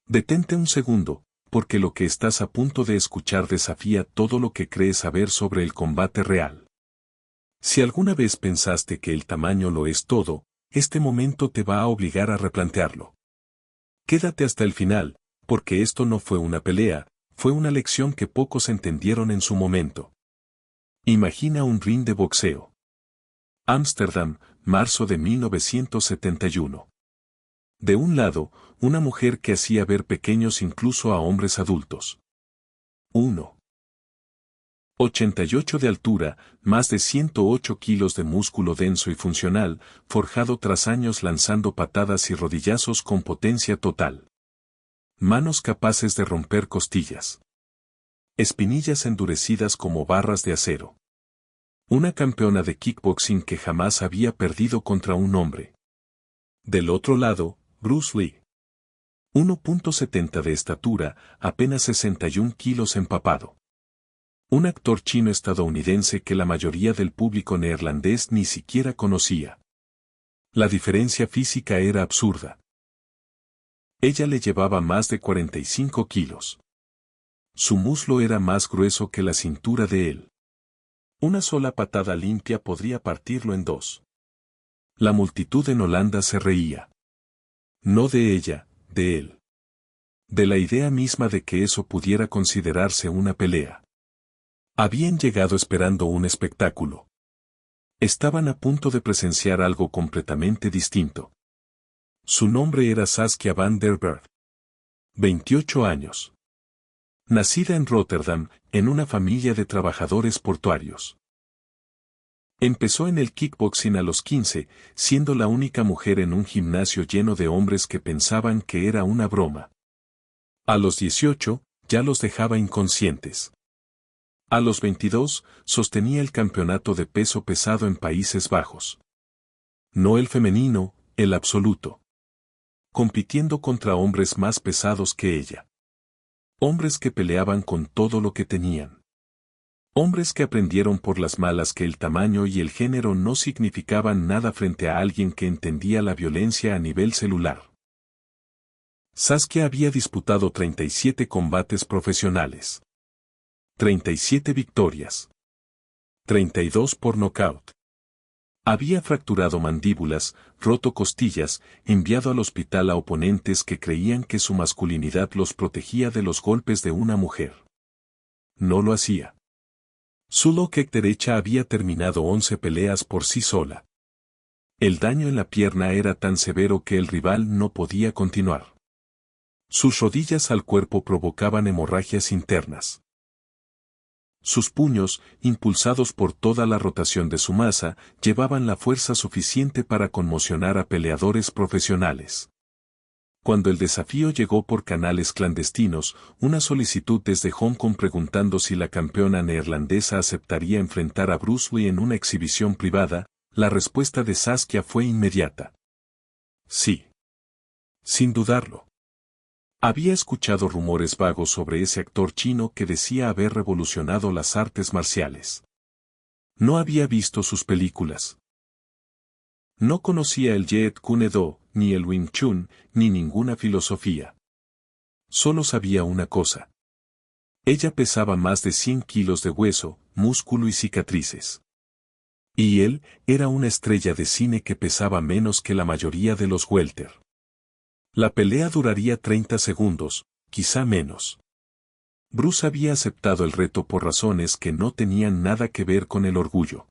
Detente un segundo, porque lo que estás a punto de escuchar desafía todo lo que crees saber sobre el combate real. Si alguna vez pensaste que el tamaño lo es todo, este momento te va a obligar a replantearlo. Quédate hasta el final, porque esto no fue una pelea, fue una lección que pocos entendieron en su momento. Imagina un ring de boxeo. Ámsterdam, marzo de 1971. De un lado, una mujer que hacía ver pequeños incluso a hombres adultos. 1,88 de altura, más de 108 kilos de músculo denso y funcional, forjado tras años lanzando patadas y rodillazos con potencia total. Manos capaces de romper costillas. Espinillas endurecidas como barras de acero. Una campeona de kickboxing que jamás había perdido contra un hombre. Del otro lado, Bruce Lee. 1,70 de estatura, apenas 61 kilos empapado. Un actor chino-estadounidense que la mayoría del público neerlandés ni siquiera conocía. La diferencia física era absurda. Ella le llevaba más de 45 kilos. Su muslo era más grueso que la cintura de él. Una sola patada limpia podría partirlo en dos. La multitud en Holanda se reía. No de ella, de él. De la idea misma de que eso pudiera considerarse una pelea. Habían llegado esperando un espectáculo. Estaban a punto de presenciar algo completamente distinto. Su nombre era Saskia van der Berg. 28 años. Nacida en Rotterdam, en una familia de trabajadores portuarios. Empezó en el kickboxing a los 15, siendo la única mujer en un gimnasio lleno de hombres que pensaban que era una broma. A los 18, ya los dejaba inconscientes. A los 22, sostenía el campeonato de peso pesado en Países Bajos. No el femenino, el absoluto. Compitiendo contra hombres más pesados que ella. Hombres que peleaban con todo lo que tenían. Hombres que aprendieron por las malas que el tamaño y el género no significaban nada frente a alguien que entendía la violencia a nivel celular. Saskia había disputado 37 combates profesionales. 37 victorias. 32 por nocaut. Había fracturado mandíbulas, roto costillas, enviado al hospital a oponentes que creían que su masculinidad los protegía de los golpes de una mujer. No lo hacía. Su low kick derecha había terminado 11 peleas por sí sola. El daño en la pierna era tan severo que el rival no podía continuar. Sus rodillas al cuerpo provocaban hemorragias internas. Sus puños, impulsados por toda la rotación de su masa, llevaban la fuerza suficiente para conmocionar a peleadores profesionales. Cuando el desafío llegó por canales clandestinos, una solicitud desde Hong Kong preguntando si la campeona neerlandesa aceptaría enfrentar a Bruce Lee en una exhibición privada, la respuesta de Saskia fue inmediata. Sí. Sin dudarlo. Había escuchado rumores vagos sobre ese actor chino que decía haber revolucionado las artes marciales. No había visto sus películas. No conocía el Jeet Kune Do, ni el Wing Chun, ni ninguna filosofía. Solo sabía una cosa. Ella pesaba más de 100 kilos de hueso, músculo y cicatrices. Y él era una estrella de cine que pesaba menos que la mayoría de los welter. La pelea duraría 30 segundos, quizá menos. Bruce había aceptado el reto por razones que no tenían nada que ver con el orgullo.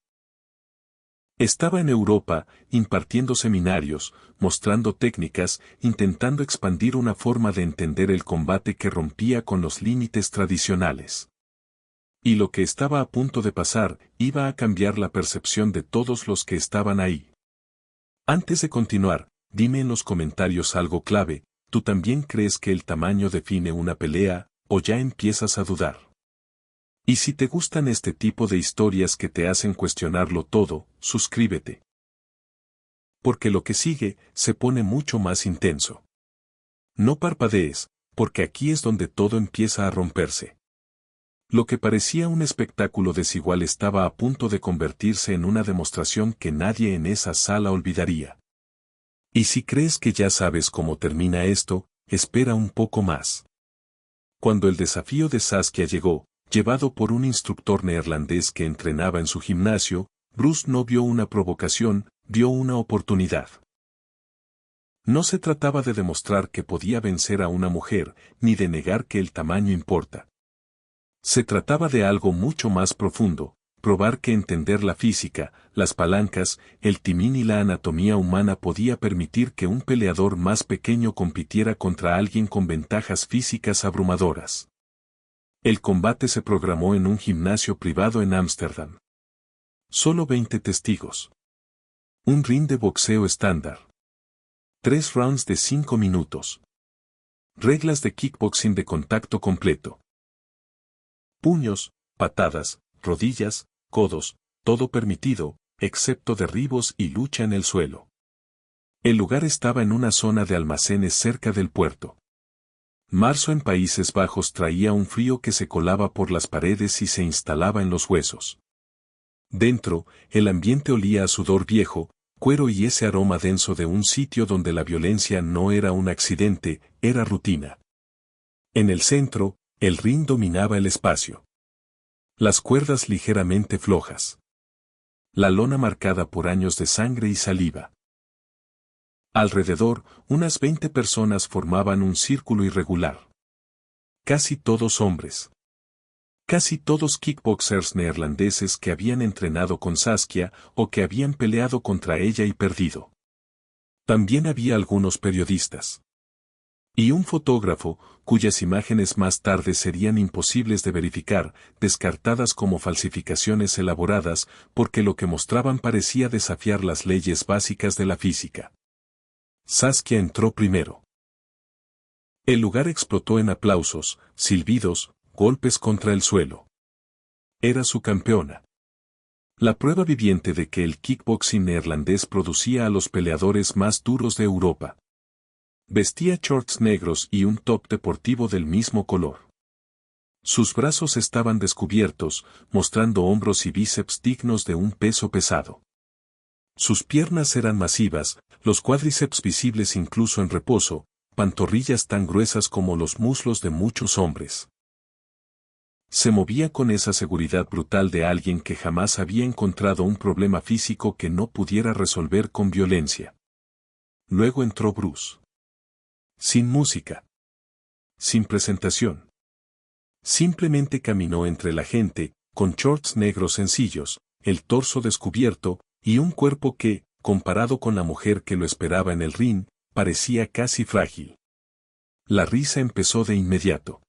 Estaba en Europa, impartiendo seminarios, mostrando técnicas, intentando expandir una forma de entender el combate que rompía con los límites tradicionales. Y lo que estaba a punto de pasar, iba a cambiar la percepción de todos los que estaban ahí. Antes de continuar, dime en los comentarios algo clave, ¿tú también crees que el tamaño define una pelea, o ya empiezas a dudar? Y si te gustan este tipo de historias que te hacen cuestionarlo todo, suscríbete. Porque lo que sigue, se pone mucho más intenso. No parpadees, porque aquí es donde todo empieza a romperse. Lo que parecía un espectáculo desigual estaba a punto de convertirse en una demostración que nadie en esa sala olvidaría. Y si crees que ya sabes cómo termina esto, espera un poco más. Cuando el desafío de Saskia llegó, llevado por un instructor neerlandés que entrenaba en su gimnasio, Bruce no vio una provocación, vio una oportunidad. No se trataba de demostrar que podía vencer a una mujer, ni de negar que el tamaño importa. Se trataba de algo mucho más profundo, probar que entender la física, las palancas, el timón y la anatomía humana podía permitir que un peleador más pequeño compitiera contra alguien con ventajas físicas abrumadoras. El combate se programó en un gimnasio privado en Ámsterdam. Solo 20 testigos. Un ring de boxeo estándar. 3 rounds de 5 minutos. Reglas de kickboxing de contacto completo. Puños, patadas, rodillas, codos, todo permitido, excepto derribos y lucha en el suelo. El lugar estaba en una zona de almacenes cerca del puerto. Marzo en Países Bajos traía un frío que se colaba por las paredes y se instalaba en los huesos. Dentro, el ambiente olía a sudor viejo, cuero y ese aroma denso de un sitio donde la violencia no era un accidente, era rutina. En el centro, el ring dominaba el espacio. Las cuerdas ligeramente flojas. La lona marcada por años de sangre y saliva. Alrededor, unas 20 personas formaban un círculo irregular. Casi todos hombres. Casi todos kickboxers neerlandeses que habían entrenado con Saskia o que habían peleado contra ella y perdido. También había algunos periodistas. Y un fotógrafo, cuyas imágenes más tarde serían imposibles de verificar, descartadas como falsificaciones elaboradas, porque lo que mostraban parecía desafiar las leyes básicas de la física. Saskia entró primero. El lugar explotó en aplausos, silbidos, golpes contra el suelo. Era su campeona. La prueba viviente de que el kickboxing neerlandés producía a los peleadores más duros de Europa. Vestía shorts negros y un top deportivo del mismo color. Sus brazos estaban descubiertos, mostrando hombros y bíceps dignos de un peso pesado. Sus piernas eran masivas, los cuádriceps visibles incluso en reposo, pantorrillas tan gruesas como los muslos de muchos hombres. Se movía con esa seguridad brutal de alguien que jamás había encontrado un problema físico que no pudiera resolver con violencia. Luego entró Bruce. Sin música. Sin presentación. Simplemente caminó entre la gente, con shorts negros sencillos, el torso descubierto, y un cuerpo que, comparado con la mujer que lo esperaba en el ring, parecía casi frágil. La risa empezó de inmediato.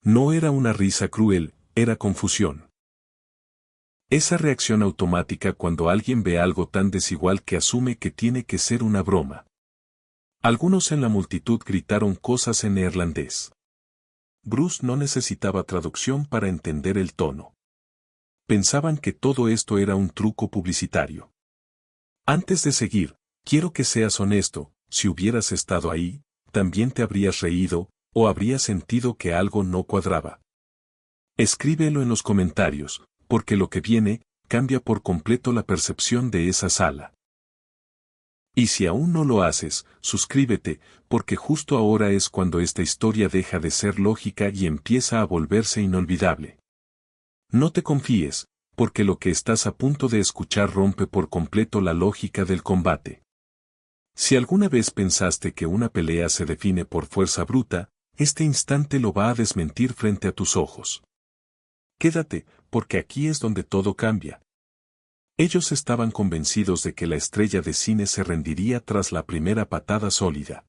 No era una risa cruel, era confusión. Esa reacción automática cuando alguien ve algo tan desigual que asume que tiene que ser una broma. Algunos en la multitud gritaron cosas en neerlandés. Bruce no necesitaba traducción para entender el tono. Pensaban que todo esto era un truco publicitario. Antes de seguir, quiero que seas honesto, si hubieras estado ahí, también te habrías reído, o habrías sentido que algo no cuadraba. Escríbelo en los comentarios, porque lo que viene, cambia por completo la percepción de esa sala. Y si aún no lo haces, suscríbete, porque justo ahora es cuando esta historia deja de ser lógica y empieza a volverse inolvidable. No te confíes, porque lo que estás a punto de escuchar rompe por completo la lógica del combate. Si alguna vez pensaste que una pelea se define por fuerza bruta, este instante lo va a desmentir frente a tus ojos. Quédate, porque aquí es donde todo cambia. Ellos estaban convencidos de que la estrella de cine se rendiría tras la primera patada sólida.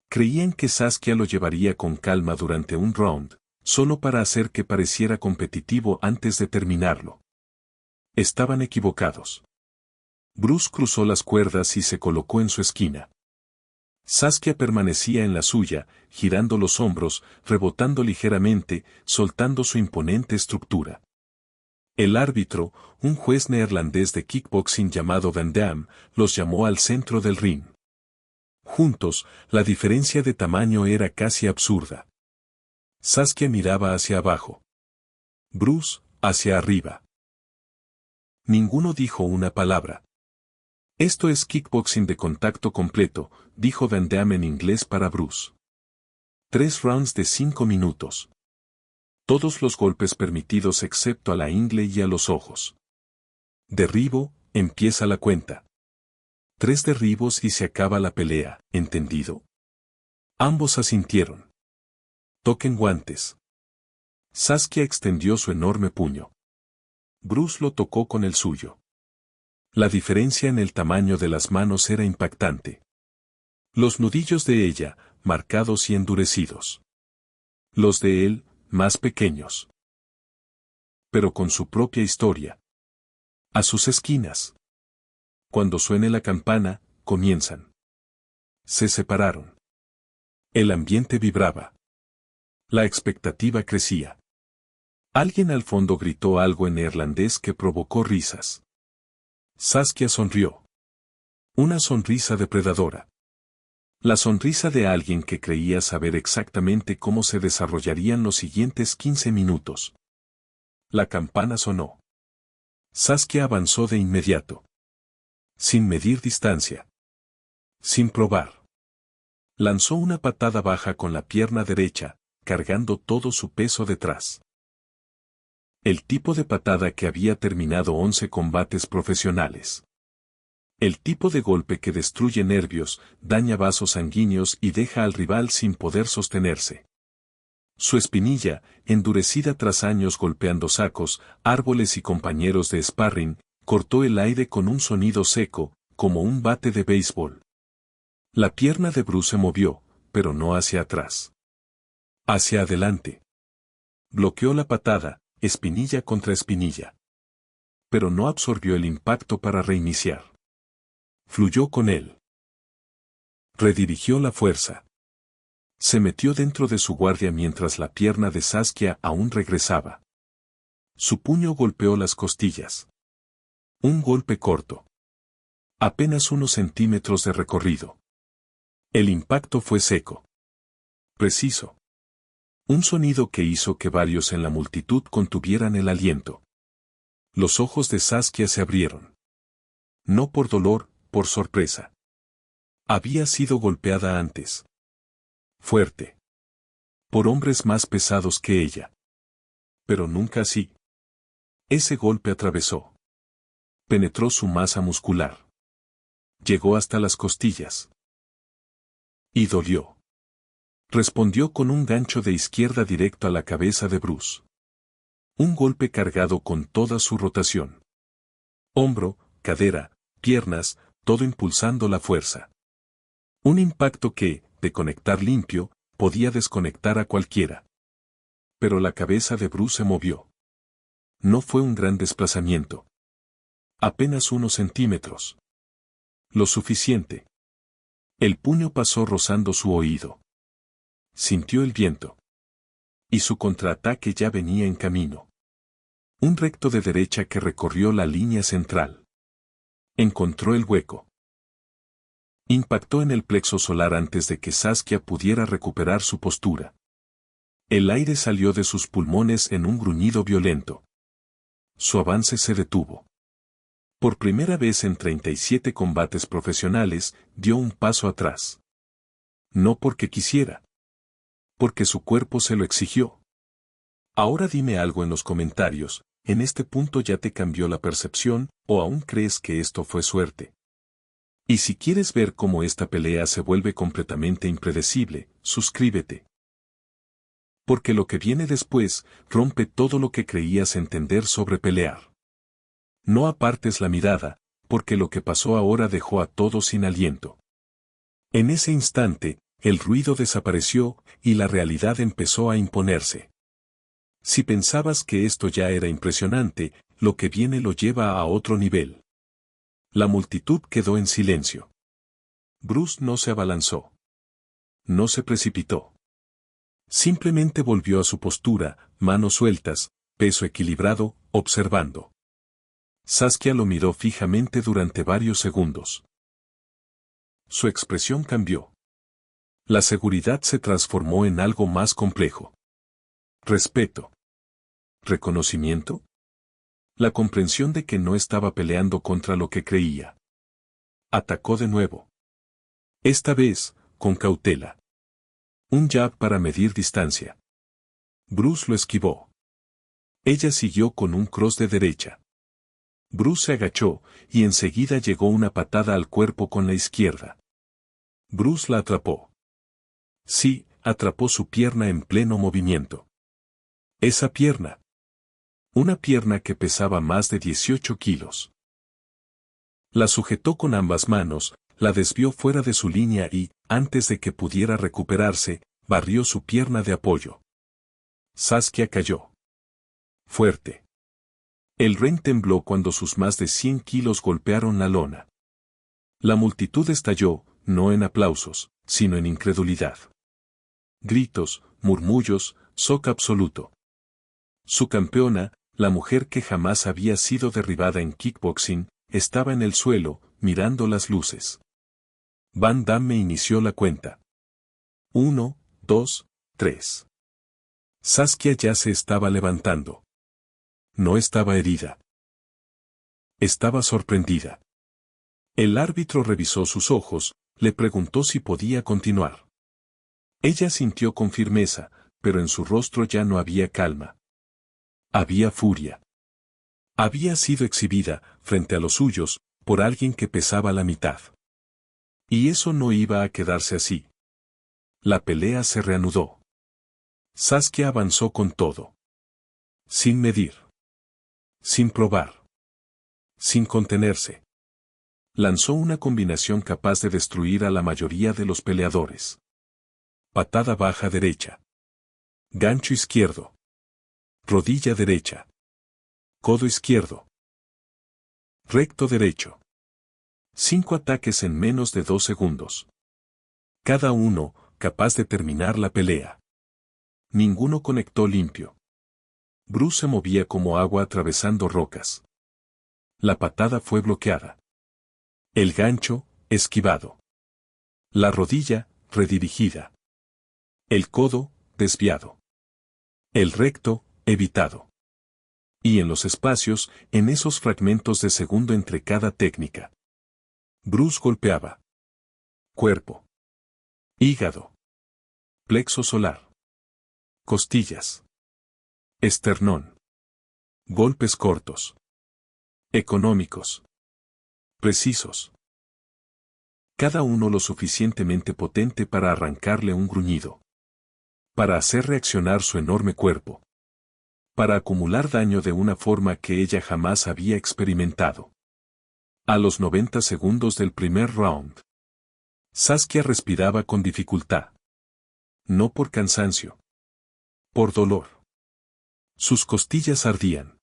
Creían que Saskia lo llevaría con calma durante un round, solo para hacer que pareciera competitivo antes de terminarlo. Estaban equivocados. Bruce cruzó las cuerdas y se colocó en su esquina. Saskia permanecía en la suya, girando los hombros, rebotando ligeramente, soltando su imponente estructura. El árbitro, un juez neerlandés de kickboxing llamado Van Damme, los llamó al centro del ring. Juntos, la diferencia de tamaño era casi absurda. Saskia miraba hacia abajo. Bruce, hacia arriba. Ninguno dijo una palabra. Esto es kickboxing de contacto completo, dijo Van Damme en inglés para Bruce. 3 rounds de 5 minutos. Todos los golpes permitidos excepto a la ingle y a los ojos. Derribo, empieza la cuenta. 3 derribos y se acaba la pelea, ¿entendido? Ambos asintieron. Toquen guantes. Saskia extendió su enorme puño. Bruce lo tocó con el suyo. La diferencia en el tamaño de las manos era impactante. Los nudillos de ella, marcados y endurecidos. Los de él, más pequeños. Pero con su propia historia. A sus esquinas. Cuando suene la campana, comienzan. Se separaron. El ambiente vibraba. La expectativa crecía. Alguien al fondo gritó algo en neerlandés que provocó risas. Saskia sonrió. Una sonrisa depredadora. La sonrisa de alguien que creía saber exactamente cómo se desarrollarían los siguientes 15 minutos. La campana sonó. Saskia avanzó de inmediato. Sin medir distancia. Sin probar. Lanzó una patada baja con la pierna derecha, cargando todo su peso detrás. El tipo de patada que había terminado 11 combates profesionales. El tipo de golpe que destruye nervios, daña vasos sanguíneos y deja al rival sin poder sostenerse. Su espinilla, endurecida tras años golpeando sacos, árboles y compañeros de sparring, cortó el aire con un sonido seco, como un bate de béisbol. La pierna de Bruce se movió, pero no hacia atrás. Hacia adelante. Bloqueó la patada, espinilla contra espinilla. Pero no absorbió el impacto para reiniciar. Fluyó con él. Redirigió la fuerza. Se metió dentro de su guardia mientras la pierna de Saskia aún regresaba. Su puño golpeó las costillas. Un golpe corto. Apenas unos centímetros de recorrido. El impacto fue seco. Preciso. Un sonido que hizo que varios en la multitud contuvieran el aliento. Los ojos de Saskia se abrieron. No por dolor, por sorpresa. Había sido golpeada antes. Fuerte. Por hombres más pesados que ella. Pero nunca así. Ese golpe atravesó. Penetró su masa muscular. Llegó hasta las costillas. Y dolió. Respondió con un gancho de izquierda directo a la cabeza de Bruce. Un golpe cargado con toda su rotación. Hombro, cadera, piernas, todo impulsando la fuerza. Un impacto que, de conectar limpio, podía desconectar a cualquiera. Pero la cabeza de Bruce se movió. No fue un gran desplazamiento. Apenas unos centímetros. Lo suficiente. El puño pasó rozando su oído. Sintió el viento. Y su contraataque ya venía en camino. Un recto de derecha que recorrió la línea central. Encontró el hueco. Impactó en el plexo solar antes de que Saskia pudiera recuperar su postura. El aire salió de sus pulmones en un gruñido violento. Su avance se detuvo. Por primera vez en 37 combates profesionales, dio un paso atrás. No porque quisiera. Porque su cuerpo se lo exigió. Ahora dime algo en los comentarios, ¿en este punto ya te cambió la percepción, o aún crees que esto fue suerte? Y si quieres ver cómo esta pelea se vuelve completamente impredecible, suscríbete. Porque lo que viene después, rompe todo lo que creías entender sobre pelear. No apartes la mirada, porque lo que pasó ahora dejó a todos sin aliento. En ese instante, el ruido desapareció, y la realidad empezó a imponerse. Si pensabas que esto ya era impresionante, lo que viene lo lleva a otro nivel. La multitud quedó en silencio. Bruce no se abalanzó. No se precipitó. Simplemente volvió a su postura, manos sueltas, peso equilibrado, observando. Saskia lo miró fijamente durante varios segundos. Su expresión cambió. La seguridad se transformó en algo más complejo. Respeto. ¿Reconocimiento? La comprensión de que no estaba peleando contra lo que creía. Atacó de nuevo. Esta vez, con cautela. Un jab para medir distancia. Bruce lo esquivó. Ella siguió con un cross de derecha. Bruce se agachó, y enseguida llegó una patada al cuerpo con la izquierda. Bruce la atrapó. Sí, atrapó su pierna en pleno movimiento. Esa pierna. Una pierna que pesaba más de 18 kilos. La sujetó con ambas manos, la desvió fuera de su línea y, antes de que pudiera recuperarse, barrió su pierna de apoyo. Saskia cayó. Fuerte. El ring tembló cuando sus más de 100 kilos golpearon la lona. La multitud estalló, no en aplausos, sino en incredulidad. Gritos, murmullos, shock absoluto. Su campeona, la mujer que jamás había sido derribada en kickboxing, estaba en el suelo, mirando las luces. Van Damme inició la cuenta. 1, 2, 3. Saskia ya se estaba levantando. No estaba herida. Estaba sorprendida. El árbitro revisó sus ojos, le preguntó si podía continuar. Ella sintió con firmeza, pero en su rostro ya no había calma. Había furia. Había sido exhibida, frente a los suyos, por alguien que pesaba la mitad. Y eso no iba a quedarse así. La pelea se reanudó. Saskia avanzó con todo. Sin medir. Sin probar. Sin contenerse. Lanzó una combinación capaz de destruir a la mayoría de los peleadores. Patada baja derecha. Gancho izquierdo. Rodilla derecha. Codo izquierdo. Recto derecho. 5 ataques en menos de 2 segundos. Cada uno, capaz de terminar la pelea. Ninguno conectó limpio. Bruce se movía como agua atravesando rocas. La patada fue bloqueada. El gancho, esquivado. La rodilla, redirigida. El codo, desviado. El recto, evitado. Y en los espacios, en esos fragmentos de segundo entre cada técnica. Bruce golpeaba. Cuerpo. Hígado. Plexo solar. Costillas. Esternón. Golpes cortos. Económicos. Precisos. Cada uno lo suficientemente potente para arrancarle un gruñido. Para hacer reaccionar su enorme cuerpo. Para acumular daño de una forma que ella jamás había experimentado. A los 90 segundos del primer round. Saskia respiraba con dificultad. No por cansancio. Por dolor. Sus costillas ardían.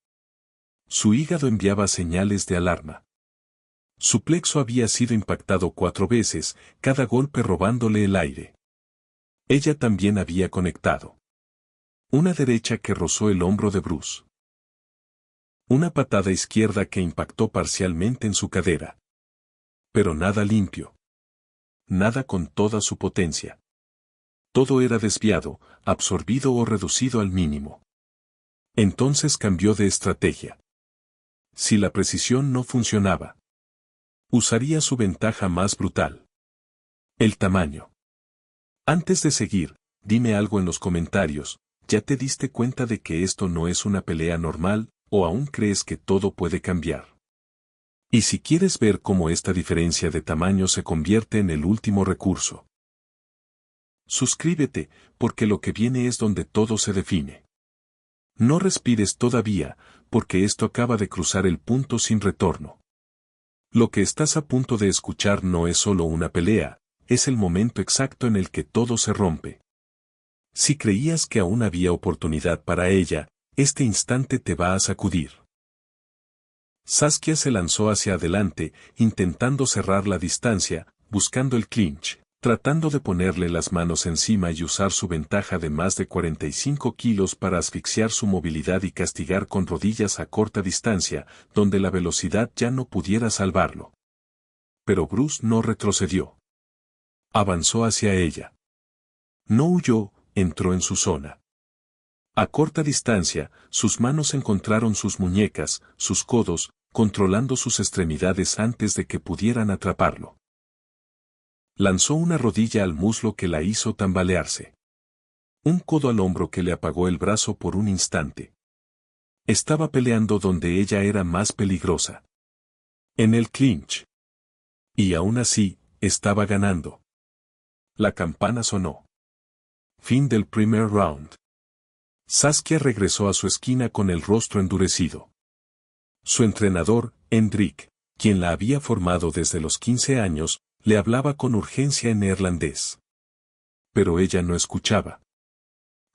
Su hígado enviaba señales de alarma. Su plexo había sido impactado 4 veces, cada golpe robándole el aire. Ella también había conectado. Una derecha que rozó el hombro de Bruce. Una patada izquierda que impactó parcialmente en su cadera. Pero nada limpio. Nada con toda su potencia. Todo era desviado, absorbido o reducido al mínimo. Entonces cambió de estrategia. Si la precisión no funcionaba, usaría su ventaja más brutal. El tamaño. Antes de seguir, dime algo en los comentarios, ¿ya te diste cuenta de que esto no es una pelea normal, o aún crees que todo puede cambiar? Y si quieres ver cómo esta diferencia de tamaño se convierte en el último recurso. Suscríbete, porque lo que viene es donde todo se define. No respires todavía, porque esto acaba de cruzar el punto sin retorno. Lo que estás a punto de escuchar no es solo una pelea, es el momento exacto en el que todo se rompe. Si creías que aún había oportunidad para ella, este instante te va a sacudir. Saskia se lanzó hacia adelante, intentando cerrar la distancia, buscando el clinch, tratando de ponerle las manos encima y usar su ventaja de más de 45 kilos para asfixiar su movilidad y castigar con rodillas a corta distancia, donde la velocidad ya no pudiera salvarlo. Pero Bruce no retrocedió. Avanzó hacia ella. No huyó, entró en su zona. A corta distancia, sus manos encontraron sus muñecas, sus codos, controlando sus extremidades antes de que pudieran atraparlo. Lanzó una rodilla al muslo que la hizo tambalearse. Un codo al hombro que le apagó el brazo por un instante. Estaba peleando donde ella era más peligrosa. En el clinch. Y aún así, estaba ganando. La campana sonó. Fin del primer round. Saskia regresó a su esquina con el rostro endurecido. Su entrenador, Hendrik, quien la había formado desde los 15 años, le hablaba con urgencia en neerlandés. Pero ella no escuchaba.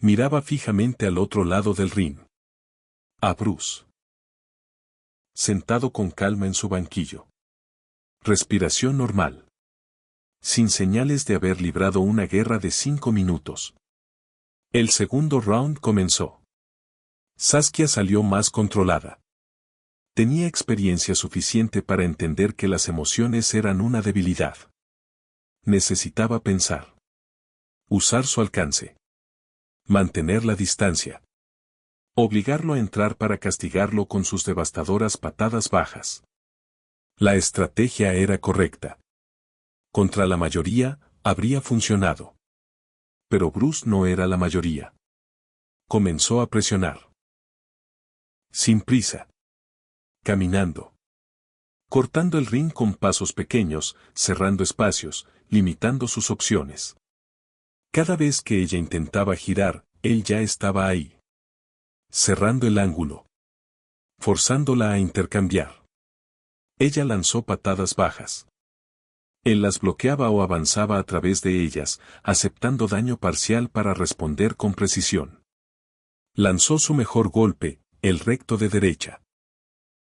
Miraba fijamente al otro lado del ring. A Bruce. Sentado con calma en su banquillo. Respiración normal. Sin señales de haber librado una guerra de 5 minutos. El segundo round comenzó. Saskia salió más controlada. Tenía experiencia suficiente para entender que las emociones eran una debilidad. Necesitaba pensar. Usar su alcance. Mantener la distancia. Obligarlo a entrar para castigarlo con sus devastadoras patadas bajas. La estrategia era correcta. Contra la mayoría, habría funcionado. Pero Bruce no era la mayoría. Comenzó a presionar. Sin prisa. Caminando. Cortando el ring con pasos pequeños, cerrando espacios, limitando sus opciones. Cada vez que ella intentaba girar, él ya estaba ahí. Cerrando el ángulo. Forzándola a intercambiar. Ella lanzó patadas bajas. Él las bloqueaba o avanzaba a través de ellas, aceptando daño parcial para responder con precisión. Lanzó su mejor golpe, el recto de derecha.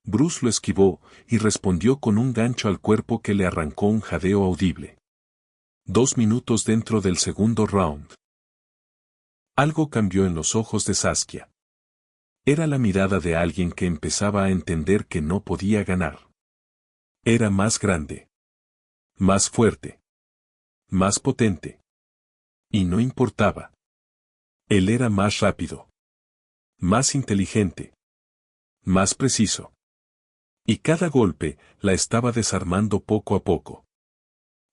Bruce lo esquivó y respondió con un gancho al cuerpo que le arrancó un jadeo audible. 2 minutos dentro del segundo round. Algo cambió en los ojos de Saskia. Era la mirada de alguien que empezaba a entender que no podía ganar. Era más grande. Más fuerte. Más potente. Y no importaba. Él era más rápido. Más inteligente. Más preciso. Y cada golpe la estaba desarmando poco a poco.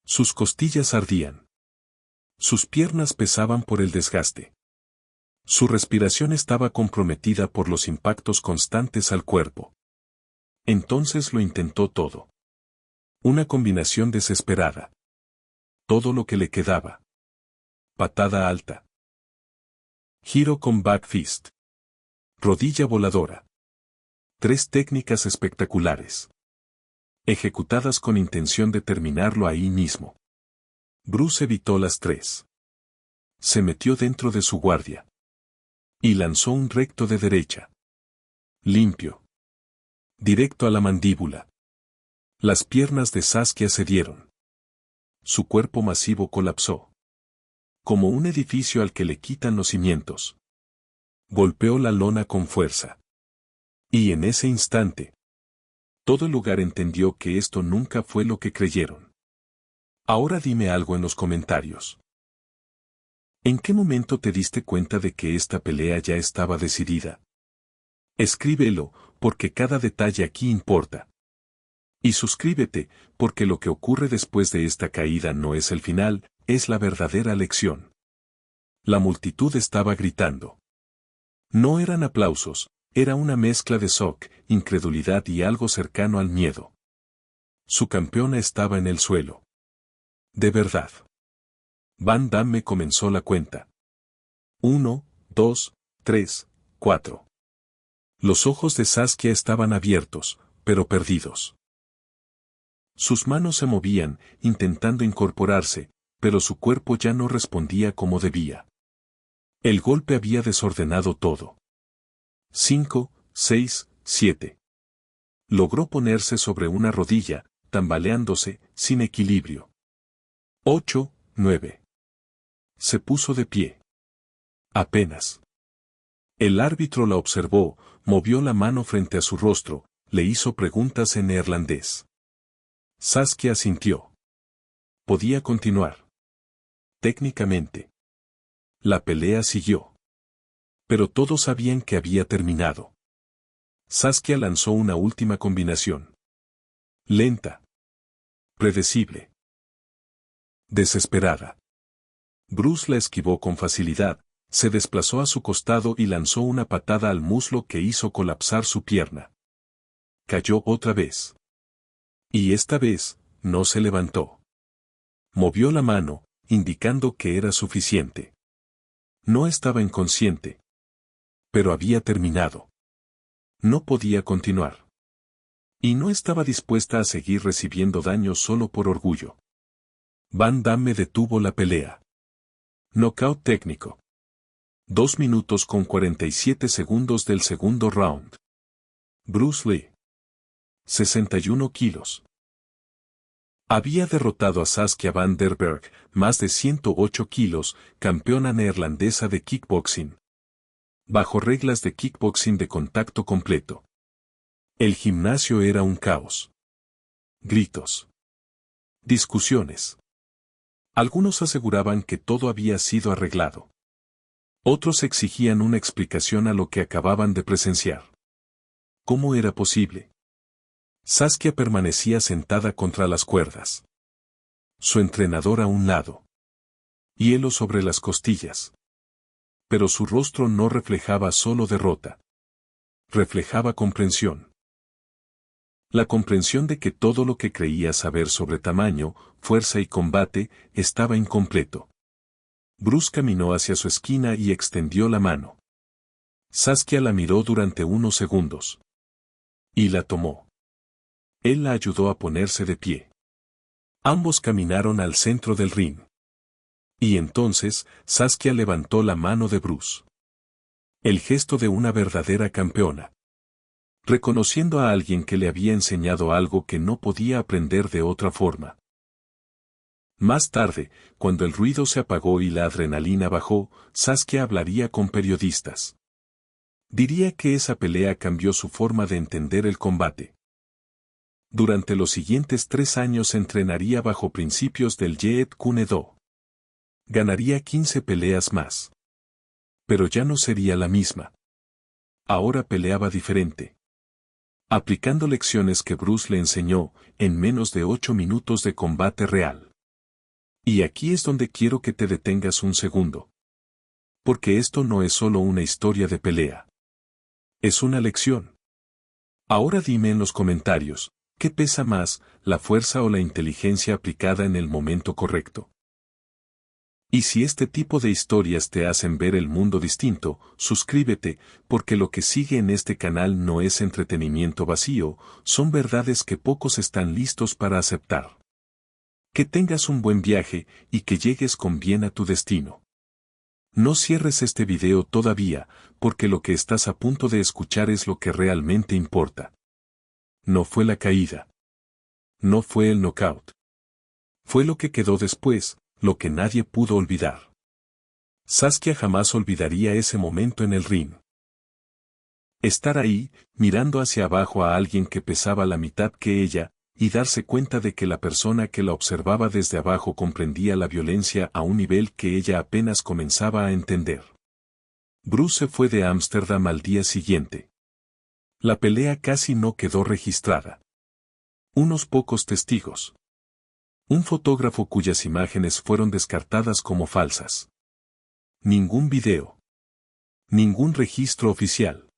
Sus costillas ardían. Sus piernas pesaban por el desgaste. Su respiración estaba comprometida por los impactos constantes al cuerpo. Entonces lo intentó todo. Una combinación desesperada. Todo lo que le quedaba. Patada alta. Giro con back fist. Rodilla voladora. 3 técnicas espectaculares. Ejecutadas con intención de terminarlo ahí mismo. Bruce evitó las 3. Se metió dentro de su guardia. Y lanzó un recto de derecha. Limpio. Directo a la mandíbula. Las piernas de Saskia cedieron. Su cuerpo masivo colapsó. Como un edificio al que le quitan los cimientos. Golpeó la lona con fuerza. Y en ese instante, todo el lugar entendió que esto nunca fue lo que creyeron. Ahora dime algo en los comentarios. ¿En qué momento te diste cuenta de que esta pelea ya estaba decidida? Escríbelo, porque cada detalle aquí importa. Y suscríbete, porque lo que ocurre después de esta caída no es el final, es la verdadera lección. La multitud estaba gritando. No eran aplausos, era una mezcla de shock, incredulidad y algo cercano al miedo. Su campeona estaba en el suelo. De verdad. Van Damme comenzó la cuenta. 1, 2, 3, 4. Los ojos de Saskia estaban abiertos, pero perdidos. Sus manos se movían, intentando incorporarse, pero su cuerpo ya no respondía como debía. El golpe había desordenado todo. 5, 6, 7. Logró ponerse sobre una rodilla, tambaleándose, sin equilibrio. 8, 9. Se puso de pie. Apenas. El árbitro la observó, movió la mano frente a su rostro, le hizo preguntas en neerlandés. Saskia asintió. Podía continuar. Técnicamente. La pelea siguió. Pero todos sabían que había terminado. Saskia lanzó una última combinación. Lenta. Predecible. Desesperada. Bruce la esquivó con facilidad, se desplazó a su costado y lanzó una patada al muslo que hizo colapsar su pierna. Cayó otra vez. Y esta vez, no se levantó. Movió la mano, indicando que era suficiente. No estaba inconsciente. Pero había terminado. No podía continuar. Y no estaba dispuesta a seguir recibiendo daño solo por orgullo. Van Damme detuvo la pelea. Knockout técnico. 2 minutos con 47 segundos del segundo round. Bruce Lee. 61 kilos. Había derrotado a Saskia van der Berg, más de 108 kilos, campeona neerlandesa de kickboxing. Bajo reglas de kickboxing de contacto completo. El gimnasio era un caos. Gritos. Discusiones. Algunos aseguraban que todo había sido arreglado. Otros exigían una explicación a lo que acababan de presenciar. ¿Cómo era posible? Saskia permanecía sentada contra las cuerdas. Su entrenador a un lado. Hielo sobre las costillas. Pero su rostro no reflejaba solo derrota. Reflejaba comprensión. La comprensión de que todo lo que creía saber sobre tamaño, fuerza y combate, estaba incompleto. Bruce caminó hacia su esquina y extendió la mano. Saskia la miró durante unos segundos. Y la tomó. Él la ayudó a ponerse de pie. Ambos caminaron al centro del ring. Y entonces, Saskia levantó la mano de Bruce. El gesto de una verdadera campeona. Reconociendo a alguien que le había enseñado algo que no podía aprender de otra forma. Más tarde, cuando el ruido se apagó y la adrenalina bajó, Saskia hablaría con periodistas. Diría que esa pelea cambió su forma de entender el combate. Durante los siguientes 3 años entrenaría bajo principios del Jeet Kune Do. Ganaría 15 peleas más. Pero ya no sería la misma. Ahora peleaba diferente. Aplicando lecciones que Bruce le enseñó, en menos de 8 minutos de combate real. Y aquí es donde quiero que te detengas un segundo. Porque esto no es solo una historia de pelea. Es una lección. Ahora dime en los comentarios, ¿qué pesa más, la fuerza o la inteligencia aplicada en el momento correcto? Y si este tipo de historias te hacen ver el mundo distinto, suscríbete, porque lo que sigue en este canal no es entretenimiento vacío, son verdades que pocos están listos para aceptar. Que tengas un buen viaje y que llegues con bien a tu destino. No cierres este video todavía, porque lo que estás a punto de escuchar es lo que realmente importa. No fue la caída. No fue el knockout. Fue lo que quedó después, lo que nadie pudo olvidar. Saskia jamás olvidaría ese momento en el ring. Estar ahí, mirando hacia abajo a alguien que pesaba la mitad que ella, y darse cuenta de que la persona que la observaba desde abajo comprendía la violencia a un nivel que ella apenas comenzaba a entender. Bruce se fue de Ámsterdam al día siguiente. La pelea casi no quedó registrada. Unos pocos testigos. Un fotógrafo cuyas imágenes fueron descartadas como falsas. Ningún video. Ningún registro oficial.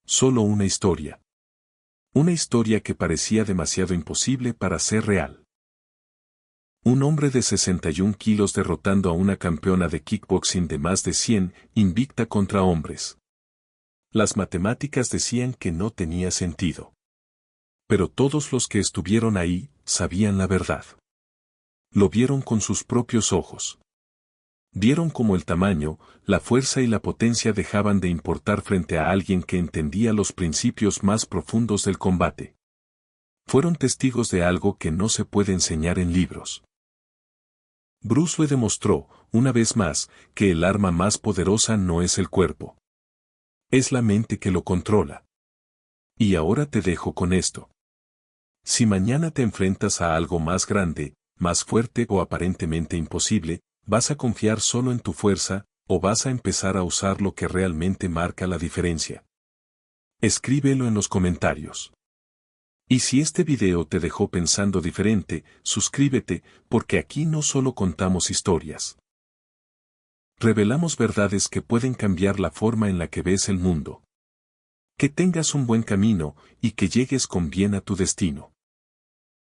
Solo una historia. Una historia que parecía demasiado imposible para ser real. Un hombre de 61 kilos derrotando a una campeona de kickboxing de más de 100, invicta contra hombres. Las matemáticas decían que no tenía sentido. Pero todos los que estuvieron ahí, sabían la verdad. Lo vieron con sus propios ojos. Vieron cómo el tamaño, la fuerza y la potencia dejaban de importar frente a alguien que entendía los principios más profundos del combate. Fueron testigos de algo que no se puede enseñar en libros. Bruce le demostró, una vez más, que el arma más poderosa no es el cuerpo. Es la mente que lo controla. Y ahora te dejo con esto. Si mañana te enfrentas a algo más grande, más fuerte o aparentemente imposible, ¿vas a confiar solo en tu fuerza, o vas a empezar a usar lo que realmente marca la diferencia? Escríbelo en los comentarios. Y si este video te dejó pensando diferente, suscríbete, porque aquí no solo contamos historias. Revelamos verdades que pueden cambiar la forma en la que ves el mundo. Que tengas un buen camino y que llegues con bien a tu destino.